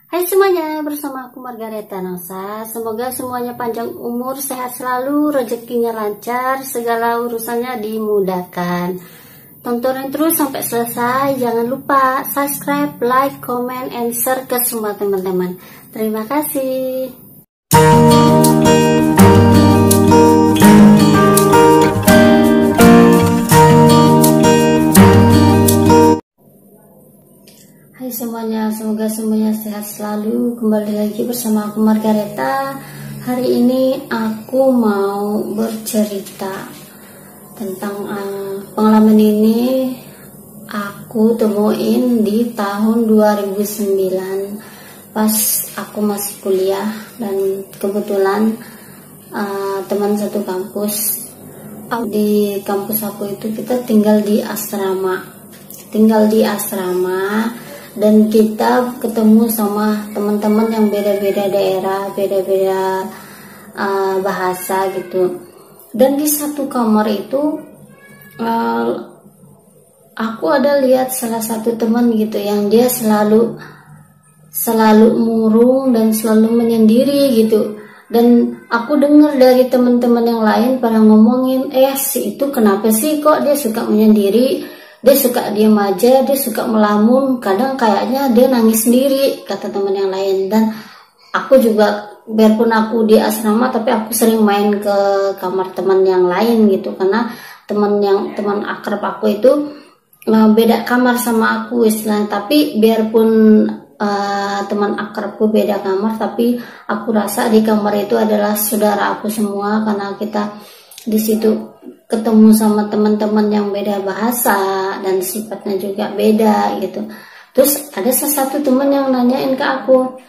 Hai semuanya, bersama aku Margareta Nosa. Semoga semuanya panjang umur, sehat selalu, rezekinya lancar, segala urusannya dimudahkan. Tontonin terus sampai selesai. Jangan lupa subscribe, like, comment, and share ke semua teman-teman. Terima kasih. Hai semuanya, semoga semuanya sehat selalu. Kembali lagi bersama aku Margareta. Hari ini aku mau bercerita tentang pengalaman ini. Aku temuin di tahun 2009 pas aku masih kuliah, dan kebetulan teman satu kampus. Di kampus aku itu kita tinggal di asrama dan kita ketemu sama teman-teman yang beda-beda daerah, beda-beda bahasa gitu. Dan di satu kamar itu aku ada lihat salah satu teman gitu yang dia selalu murung dan selalu menyendiri gitu. Dan aku dengar dari teman-teman yang lain pada ngomongin, si itu kenapa sih kok dia suka menyendiri? Dia suka diam aja, dia suka melamun, kadang kayaknya dia nangis sendiri, kata teman yang lain. Dan aku juga, biarpun aku di asrama, tapi aku sering main ke kamar teman yang lain gitu, karena teman akrab aku itu beda kamar sama aku istilahnya. Tapi biarpun teman akrabku beda kamar, tapi aku rasa di kamar itu adalah saudara aku semua, karena kita di situ ketemu sama teman-teman yang beda bahasa dan sifatnya juga beda gitu. Terus ada salah satu teman yang nanyain ke aku,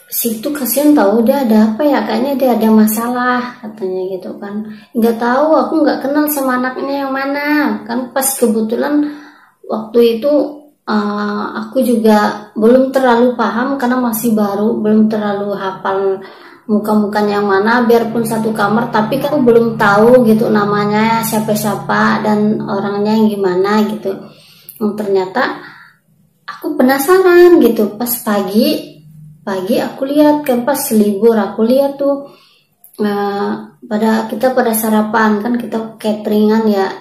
si itu kasihan tahu, dia ada apa ya, kayaknya dia ada masalah katanya gitu kan. Nggak tahu, aku nggak kenal sama anaknya yang mana kan. Pas kebetulan waktu itu aku juga belum terlalu paham karena masih baru, belum terlalu hafal muka-mukanya yang mana, biarpun satu kamar, tapi kan aku belum tahu gitu namanya siapa-siapa dan orangnya yang gimana gitu. Ternyata aku penasaran gitu. Pas pagi aku lihat kan, pas libur aku lihat tuh pada sarapan kan, kita cateringan ya,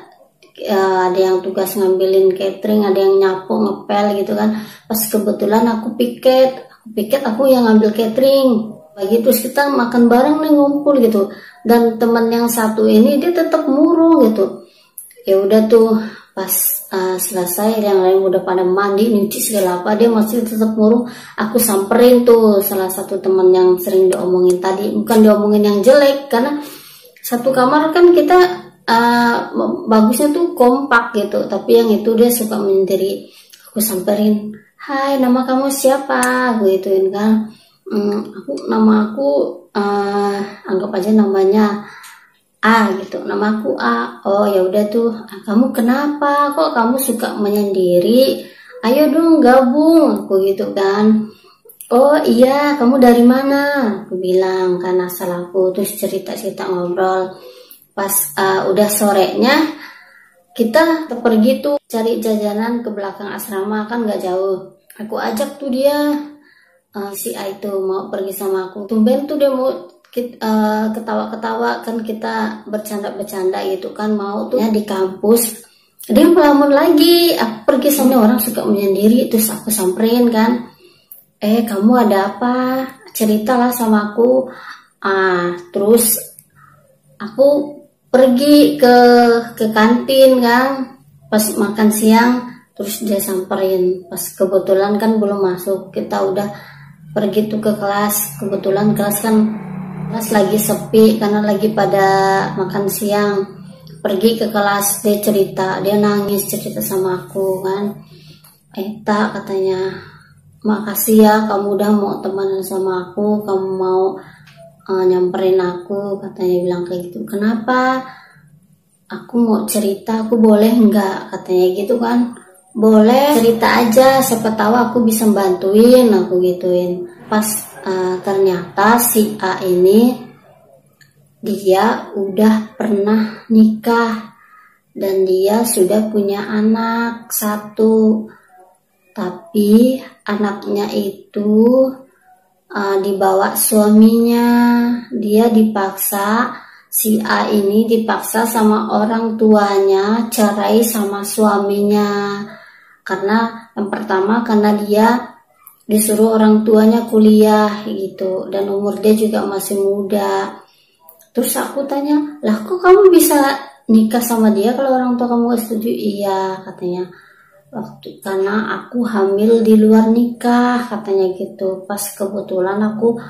ada yang tugas ngambilin catering, ada yang nyapu ngepel gitu kan. Pas kebetulan aku piket aku yang ngambil catering. Begitu kita makan bareng nih, ngumpul gitu. Dan teman yang satu ini dia tetap murung gitu. Ya udah tuh, pas selesai yang lain udah pada mandi, nyuci segala apa, dia masih tetap murung. Aku samperin tuh salah satu teman yang sering diomongin tadi. Bukan diomongin yang jelek, karena satu kamar kan kita bagusnya tuh kompak gitu. Tapi yang itu dia suka menyendiri. Aku samperin, "Hai, nama kamu siapa?" Aku gituin kan. Nama aku anggap aja namanya A gitu. Nama aku A. Oh ya udah tuh, kamu kenapa kok kamu suka menyendiri? Ayo dong gabung, aku gitu kan. Oh iya, kamu dari mana? Aku bilang kan asal aku. Terus cerita-cerita ngobrol. Pas udah sorenya kita pergi tuh cari jajanan ke belakang asrama, kan gak jauh. Aku ajak tuh dia, si A itu mau pergi sama aku. Tumben tuh dia mau ketawa-ketawa kan, kita bercanda-bercanda gitu kan, mau tuh ya di kampus. Dia melamun lagi. Aku pergi sama orang suka menyendiri. Terus aku samperin kan, kamu ada apa? Ceritalah sama aku. Terus aku pergi ke kantin kan, pas makan siang. Terus dia samperin, pas kebetulan kan belum masuk, kita udah pergi tuh ke kelas. Kebetulan kelas lagi sepi karena lagi pada makan siang. Pergi ke kelas, dia cerita, dia nangis cerita sama aku kan. "Eta," katanya, "makasih ya kamu udah mau temenan sama aku, kamu mau nyamperin aku," katanya bilang kayak gitu. "Kenapa?" "Aku mau cerita, aku boleh nggak?" katanya gitu kan. "Boleh, cerita aja, siapa tahu aku bisa bantuin," aku gituin. Pas ternyata si A ini dia udah pernah nikah dan dia sudah punya anak satu. Tapi anaknya itu dibawa suaminya. Dia dipaksa, si A ini dipaksa sama orang tuanya cerai sama suaminya. Karena yang pertama karena dia disuruh orang tuanya kuliah gitu, dan umur dia juga masih muda. Terus aku tanya, lah kok kamu bisa nikah sama dia kalau orang tua kamu gak setuju? Iya, katanya, karena aku hamil di luar nikah, katanya gitu. Pas kebetulan aku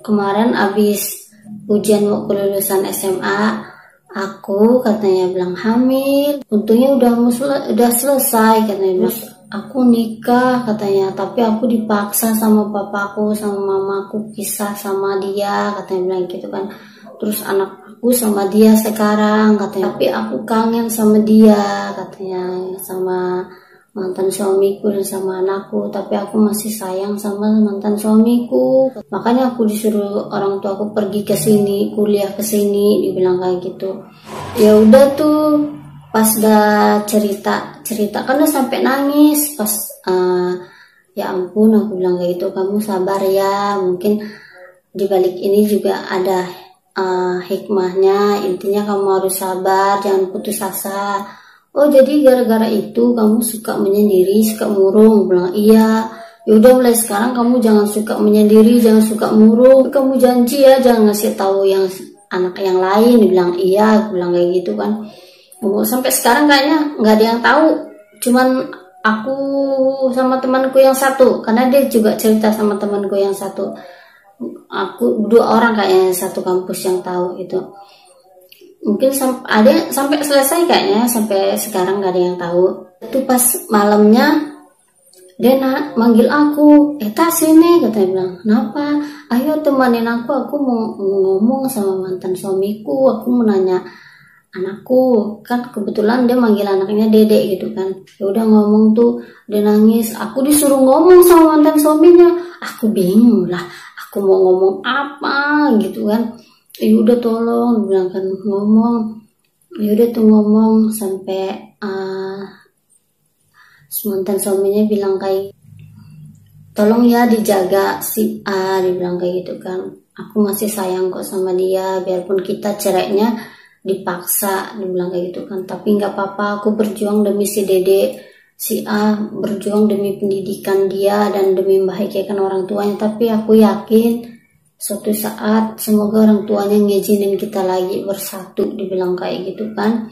kemarin abis ujian mau kelulusan SMA, aku katanya bilang hamil. Untungnya udah selesai katanya. Terus aku nikah katanya, tapi aku dipaksa sama papaku sama mamaku pisah sama dia, katanya bilang gitu kan. Terus anak aku sama dia sekarang katanya, tapi aku kangen sama dia katanya, sama mantan suamiku dan sama anakku, tapi aku masih sayang sama mantan suamiku. Makanya aku disuruh orang tua aku pergi ke sini, kuliah ke sini, dibilang kayak gitu. Ya udah tuh, pas udah cerita kan udah sampai nangis pas ya ampun, aku bilang kayak gitu, kamu sabar ya, mungkin dibalik ini juga ada hikmahnya, intinya kamu harus sabar, jangan putus asa. Oh jadi gara-gara itu kamu suka menyendiri, suka murung? Bilang iya. Yaudah mulai sekarang kamu jangan suka menyendiri, jangan suka murung. Kamu janji ya jangan ngasih tahu yang anak yang lain. Bilang iya, aku bilang kayak gitu kan. Sampai sekarang kayaknya nggak ada yang tahu. Cuman aku sama temanku yang satu, karena dia juga cerita sama temanku yang satu. Aku 2 orang kayaknya satu kampus yang tahu itu. Mungkin sampai selesai kayaknya, sampai sekarang gak ada yang tahu. Itu pas malamnya dia manggil aku, Eta sini, katanya bilang, kenapa? Ayo temanin aku mau ngomong sama mantan suamiku, aku mau nanya anakku. Kan kebetulan dia manggil anaknya Dede gitu kan. Ya udah ngomong tuh, dia nangis. Aku disuruh ngomong sama mantan suaminya, aku bingung lah, aku mau ngomong apa gitu kan. Ya udah tolong, bilang kan ngomong. Ya udah tuh ngomong sampai mantan suaminya bilang kayak, tolong ya dijaga si A, dibilang kayak gitu kan. Aku masih sayang kok sama dia, biarpun kita cerainya dipaksa, dibilang kayak gitu kan. Tapi nggak apa-apa, aku berjuang demi si Dede. Si A berjuang demi pendidikan dia dan demi membahagiakan orang tuanya. Tapi aku yakin suatu saat semoga orang tuanya ngizinin kita lagi bersatu, dibilang kayak gitu kan.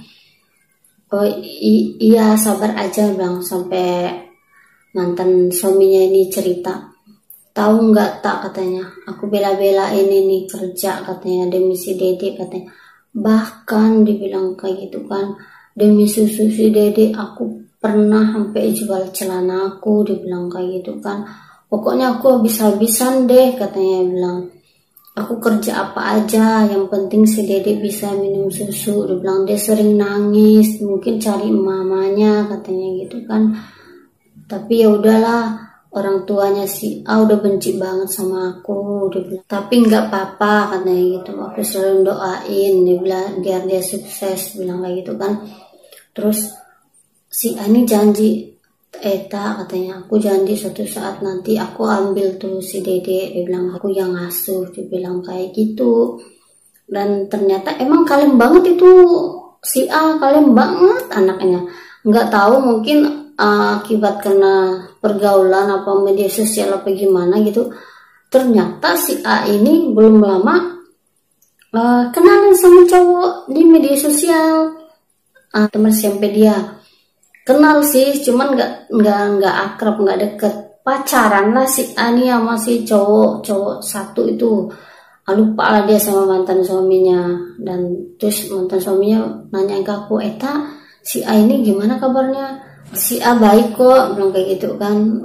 Oh iya sabar aja, bilang. Sampai mantan suaminya ini cerita, tahu nggak tak, katanya, aku bela-belain ini kerja katanya demi si Dede katanya. Bahkan dibilang kayak gitu kan, demi susu si Dede aku pernah sampai jual celana aku, dibilang kayak gitu kan. Pokoknya aku habis-habisan deh, katanya bilang. Aku kerja apa aja, yang penting si Dede bisa minum susu. Dia bilang dia sering nangis, mungkin cari mamanya, katanya gitu kan. Tapi ya udahlah, orang tuanya si A udah benci banget sama aku, dia bilang. Tapi nggak apa-apa, katanya gitu. Aku selalu doain, dia bilang biar dia sukses, bilang kayak gitu kan. Terus si A ini janji, Eta katanya, aku janji suatu saat nanti aku ambil tuh si Dede, dia bilang, aku yang ngasuh, dia bilang kayak gitu. Dan ternyata emang kalem banget itu si A, kalem banget anaknya. Nggak tahu mungkin akibat karena pergaulan apa media sosial apa gimana gitu. Ternyata si A ini belum lama kenalan sama cowok di media sosial. Teman SMP dia. Kenal sih, cuman nggak akrab, nggak deket, pacaran lah si Ani sama si cowok satu itu. Lupa lah dia sama mantan suaminya. Dan terus mantan suaminya nanya ke aku, Eta si A ini gimana kabarnya? Si A baik kok, bilang kayak gitu kan.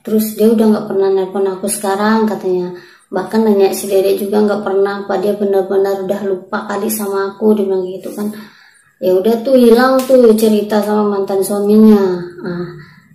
Terus dia udah nggak pernah nelpon aku sekarang, katanya. Bahkan nanya si Dede juga nggak pernah, apa dia benar-benar udah lupa kali sama aku, dia bilang gitu kan. Ya udah tuh hilang tuh cerita sama mantan suaminya.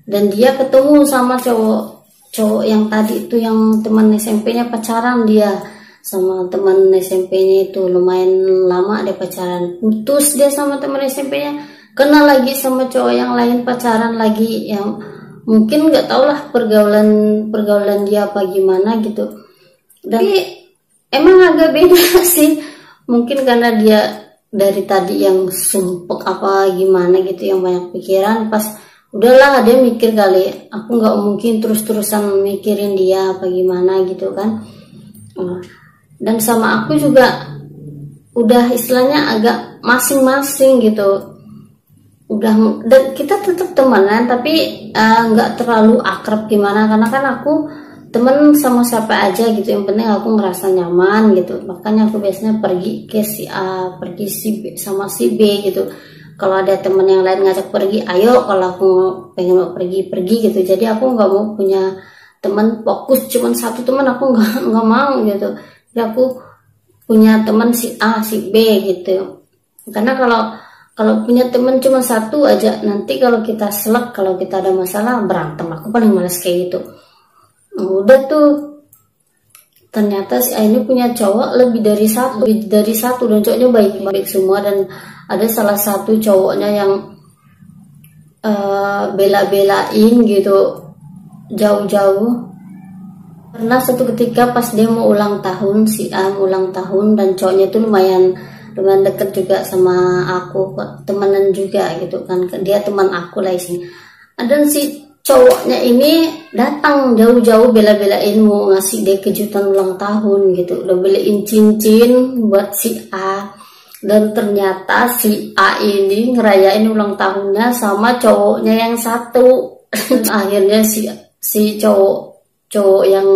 Dan dia ketemu sama cowok yang tadi itu, yang teman SMP-nya pacaran dia sama teman SMP-nya itu, lumayan lama dia pacaran. Putus dia sama teman SMP-nya, kenal lagi sama cowok yang lain, pacaran lagi, yang mungkin nggak tau lah pergaulan dia apa gimana gitu. Tapi emang agak beda sih, mungkin karena dia dari tadi yang sumpek apa gimana gitu, yang banyak pikiran. Pas udahlah dia mikir kali, aku nggak mungkin terus-terusan mikirin dia apa gimana gitu kan. Dan sama aku juga udah istilahnya agak masing-masing gitu. Dan kita tetap temenan tapi nggak terlalu akrab gimana, karena kan aku temen sama siapa aja gitu, yang penting aku merasa nyaman gitu. Makanya aku biasanya pergi ke si A, pergi si B sama si B gitu. Kalau ada temen yang lain ngajak pergi, ayo. Kalau aku pengen mau pergi gitu. Jadi aku nggak mau punya temen fokus cuman satu temen, aku nggak mau gitu. Jadi aku punya temen si A si B gitu. Karena kalau punya temen cuma satu aja, nanti kalau kita selek, kalau kita ada masalah berantem. Aku paling males kayak gitu. Udah tuh, ternyata si A ini punya cowok lebih dari satu, dan cowoknya baik-baik semua. Dan ada salah satu cowoknya yang bela-belain gitu jauh-jauh. Pernah suatu ketika pas dia mau ulang tahun, si A mau ulang tahun, dan cowoknya itu lumayan deket juga sama aku, temenan juga gitu kan, dia teman aku lah sih. Dan si cowoknya ini datang jauh-jauh bela-belain mau ngasih dia kejutan ulang tahun gitu, udah beliin cincin buat si A. Dan ternyata si A ini ngerayain ulang tahunnya sama cowoknya yang satu. Akhirnya si cowok yang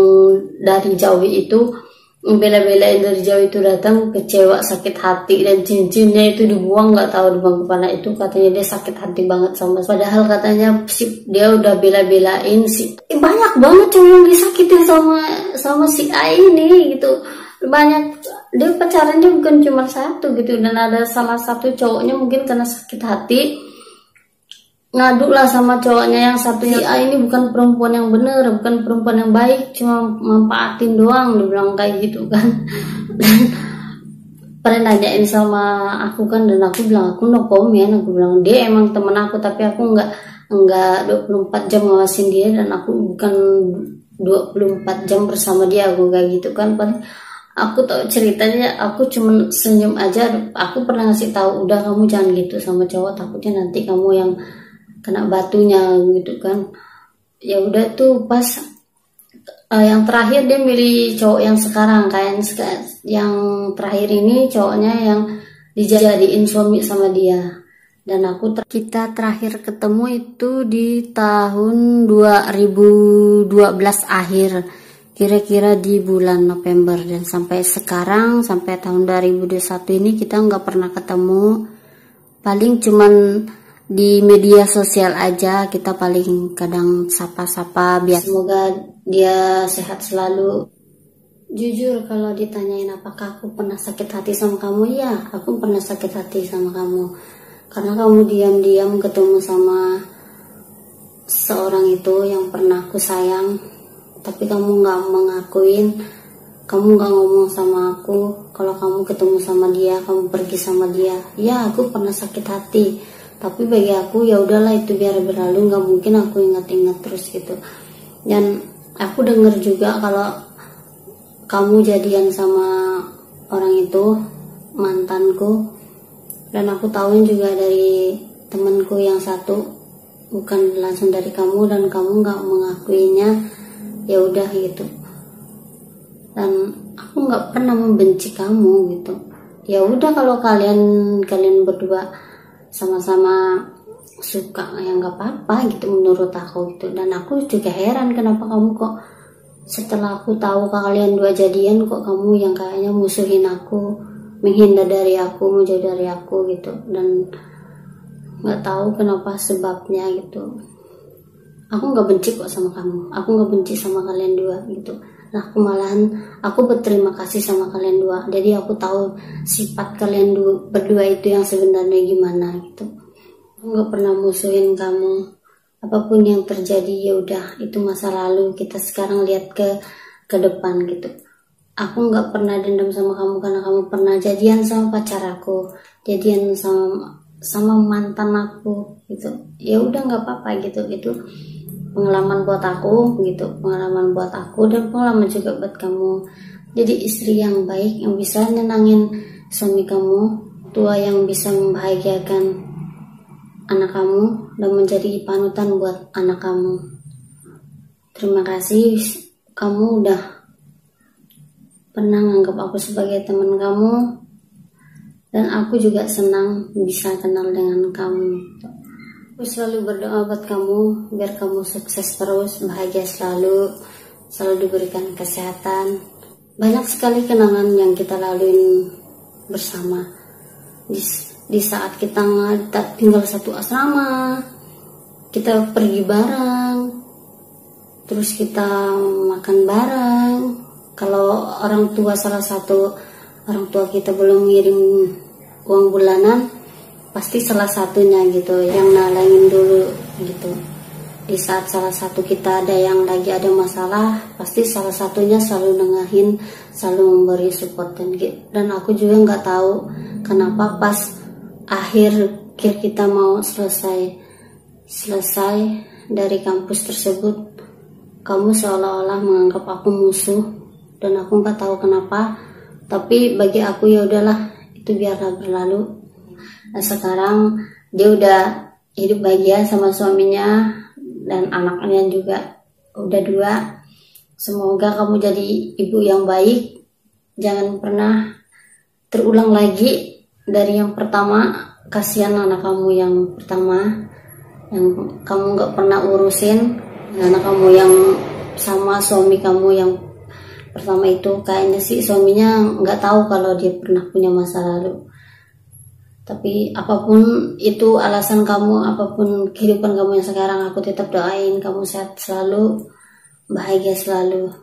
dari jauh itu, bela-belain dari jauh itu datang, kecewa, sakit hati, dan cincinnya itu dibuang, nggak tahu dibuang kemana. Itu katanya dia sakit hati banget sama, padahal katanya dia udah bela-belain banyak banget cowok yang disakitin sama si A ini gitu. Banyak, dia pacarannya bukan cuma satu gitu. Dan ada salah satu cowoknya mungkin karena sakit hati ngadu lah sama cowoknya yang satunya. A ini bukan perempuan yang bener, bukan perempuan yang baik, cuma manfaatin doang, dibilang kayak gitu kan. Dan pernah nanyain sama aku kan, dan aku bilang aku no comment. Aku bilang dia emang temen aku, tapi aku nggak 24 jam ngawasin dia, dan aku bukan 24 jam bersama dia, aku kayak gitu kan. Paling aku tahu ceritanya, aku cuman senyum aja. Aku pernah ngasih tahu, udah kamu jangan gitu sama cowok, takutnya nanti kamu yang kena batunya gitu kan. Ya udah tuh, pas yang terakhir dia milih cowok yang sekarang, kayak yang terakhir ini cowoknya yang dijadiin suami sama dia. Dan kita terakhir ketemu itu di tahun 2012 akhir, kira-kira di bulan November. Dan sampai sekarang, sampai tahun 2021 ini kita nggak pernah ketemu. Paling cuman di media sosial aja, kita paling kadang sapa-sapa biar semoga dia sehat selalu. Jujur kalau ditanyain apakah aku pernah sakit hati sama kamu, ya aku pernah sakit hati sama kamu. Karena kamu diam-diam ketemu sama seorang itu yang pernah aku sayang, tapi kamu nggak mengakuin, kamu nggak ngomong sama aku kalau kamu ketemu sama dia, kamu pergi sama dia. Ya aku pernah sakit hati, tapi bagi aku ya udahlah, itu biar berlalu, nggak mungkin aku ingat-ingat terus gitu. Dan aku dengar juga kalau kamu jadian sama orang itu, mantanku. Dan aku tahuin juga dari temanku yang satu, bukan langsung dari kamu, dan kamu nggak mengakuinya. Ya udah gitu. Dan aku nggak pernah membenci kamu gitu. Ya udah, kalau kalian berdua sama-sama suka, ya nggak apa-apa gitu menurut aku gitu. Dan aku juga heran kenapa kamu kok setelah aku tahu kalian dua jadian, kok kamu yang kayaknya musuhin aku, menghindar dari aku, menjauh dari aku gitu. Dan nggak tahu kenapa sebabnya gitu. Aku nggak benci kok sama kamu, aku nggak benci sama kalian dua gitu. Nah, aku berterima kasih sama kalian dua. Jadi aku tahu sifat kalian berdua itu yang sebenarnya gimana gitu. Aku nggak pernah musuhin kamu. Apapun yang terjadi ya udah, itu masa lalu. Kita sekarang lihat ke depan gitu. Aku nggak pernah dendam sama kamu karena kamu pernah jadian sama pacar aku, jadian sama mantan aku gitu. Ya udah, nggak apa-apa gitu. Itu pengalaman buat aku gitu, pengalaman buat aku dan pengalaman juga buat kamu. Jadi istri yang baik yang bisa nenangin suami kamu, tua yang bisa membahagiakan anak kamu dan menjadi panutan buat anak kamu. Terima kasih kamu udah pernah nganggap aku sebagai teman kamu, dan aku juga senang bisa kenal dengan kamu. Aku selalu berdoa buat kamu biar kamu sukses terus, bahagia selalu diberikan kesehatan. Banyak sekali kenangan yang kita laluin bersama di saat kita tinggal satu asrama, kita pergi bareng, terus kita makan bareng. Kalau orang tua, salah satu orang tua kita belum ngirim uang bulanan, pasti salah satunya gitu yang nalangin dulu gitu. Di saat salah satu kita ada yang lagi ada masalah, pasti salah satunya selalu nengahin, selalu memberi support. Dan aku juga nggak tahu kenapa pas akhir kita mau selesai dari kampus tersebut, kamu seolah-olah menganggap aku musuh, dan aku nggak tahu kenapa. Tapi bagi aku ya udahlah, itu biarlah berlalu. Nah sekarang dia udah hidup bahagia sama suaminya dan anaknya juga udah 2. Semoga kamu jadi ibu yang baik, jangan pernah terulang lagi dari yang pertama. Kasihan anak kamu yang pertama yang kamu nggak pernah urusin, anak kamu yang sama suami kamu yang pertama itu kayaknya sih suaminya nggak tahu kalau dia pernah punya masa lalu. Tapi apapun itu alasan kamu, apapun kehidupan kamu yang sekarang, aku tetap doain kamu sehat selalu, bahagia selalu.